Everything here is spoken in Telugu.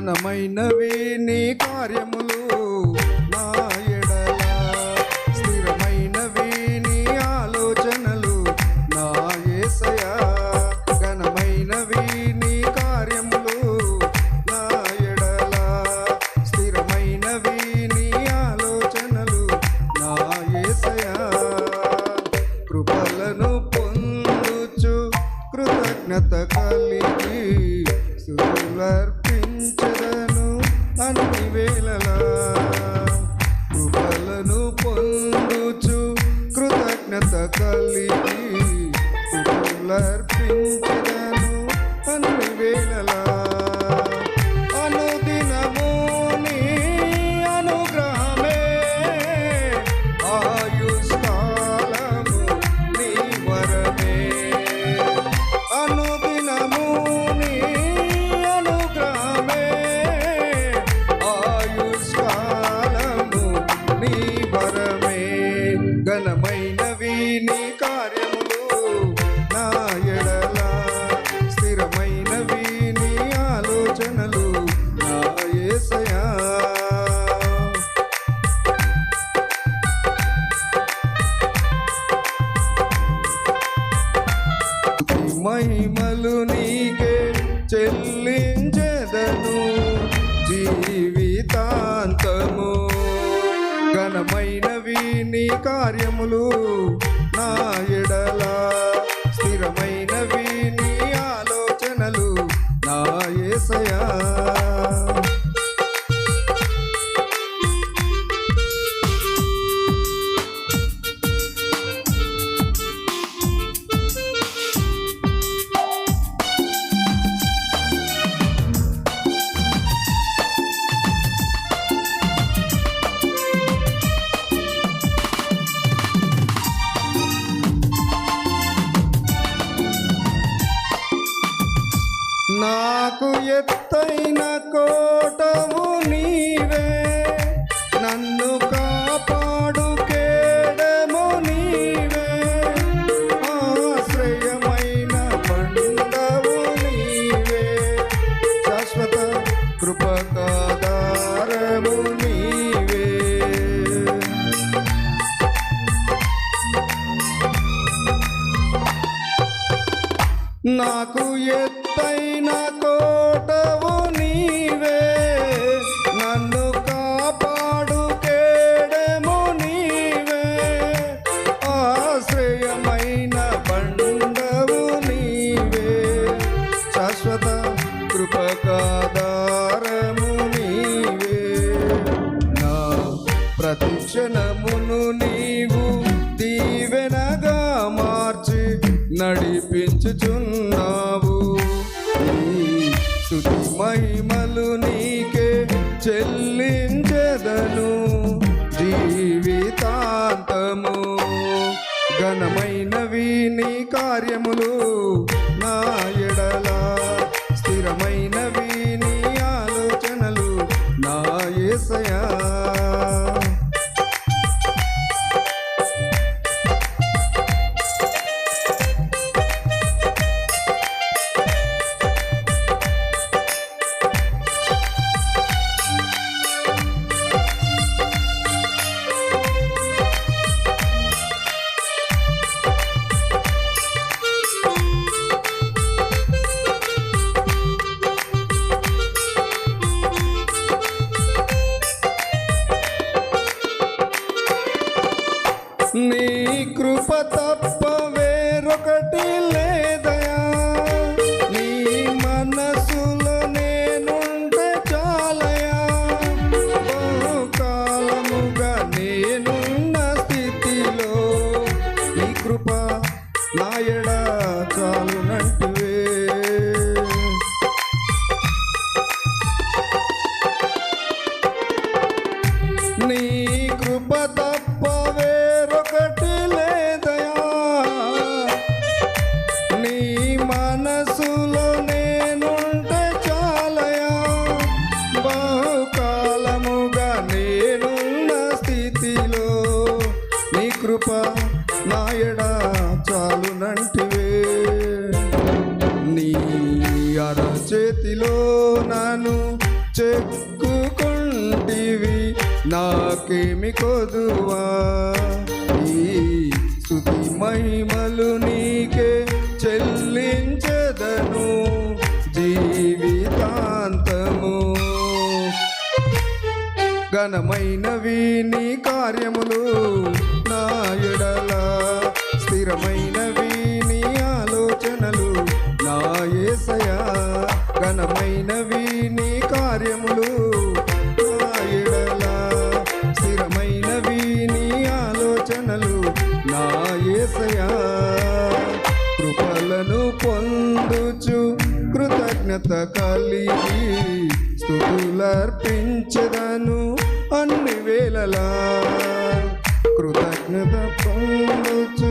ఘనమైనవి నీ కార్యములు నా ఎడల, స్థిరమైనవి నీ ఆలోచనలు నా యేసయ్యా. ఘనమైనవి నీ కార్యములు నా ఎడల, స్థిరమైనవి నీ ఆలోచనలు నా యేసయ్యా. కృపలను పొందుచు కృతజ్ఞత కలిగి స్తుతులర్పించెదను అన్ని వేళలా. కృపలను పొందుచు కృతజ్ఞత కలిగి స్తుతులర్పించెదను అన్ని వేళలా. అనుదినము నీ అనుగ్రహమే, ఆయుష్కాలము నీ వరమే. అనుదినము నీ అనుగ్రహమే, ఆయుష్కాలము నీ వరమే. ఘనమైనవి నీ కార్యములు నా ఎడల, స్థిరమైనవి నీ ఆలోచనలు నా యేసయ్యా. మహిమలు నీకే చెల్లించెదను జీవితాంతము. ఘనమైనవి నీ కార్యములు నా ఎడల, స్థిరమైనవి నీ ఆలోచనలు నా యేసయ్యా. నాకు ఎత్తైన కోటవు నీవే, నన్ను కాపాడు కేడము నీవే. ఆశ్రయమైన బండవు నీవే, శాశ్వత కృపకాధారము నీవే. నాకు ఎత్తైన కోటవు నీవే, నన్ను కాపాడు కేడము నీవే. ఆశ్రయమైన బండవు నీవే, శాశ్వత కృపకాధారము నీవే. నా ప్రతిక్షణమును నీవు దీవెనగా మార్చి నడిపించుచున్నావు. స్తుతి మహిమలు నీకే చెల్లించెదను జీవితాంతము. ఘనమైనవి నీ కార్యములు నా ఎడల, స్థిరమైనవి నీ ఆలోచనలు నా యేసయ్యా. నీ కృప తప్ప వేరొకటి లేదయా, నీ మనసులో నేనుంటే చాలయా. బహుకాలముగా నేనున్న స్థితిలో నీ కృప నా ఎడ చాలునంటివే. నీ కృప తప్ప వేరొకటి లేదయా, నీ మనసులో నేనుంటే చాలయా. బహుకాలముగా నేనున్న స్థితిలో నీ కృప నా ఎడ చాలునంటివే. నీ అరచేతిలో నన్ను చెక్కుకుంటివి నాకేమి కొదువా. ఈ స్తుతి మహిమలు నీకే చెల్లించెదను జీవితాంతము. ఘనమైనవి నీ కార్యములు నా ఎడల, స్థిరమైనవి నీ ఆలోచనలు నా యేసయ్యా. ఘనమైనవి నీ కార్యములు నా ఎడల, స్థిరమైనవి నీ ఆలోచనలు నా యేసయ్యా. కృపలను పొందుచు కృతజ్ఞత కలిగి స్తుతులర్పించెదను అన్ని వేళలా. కృతజ్ఞత పొందుచు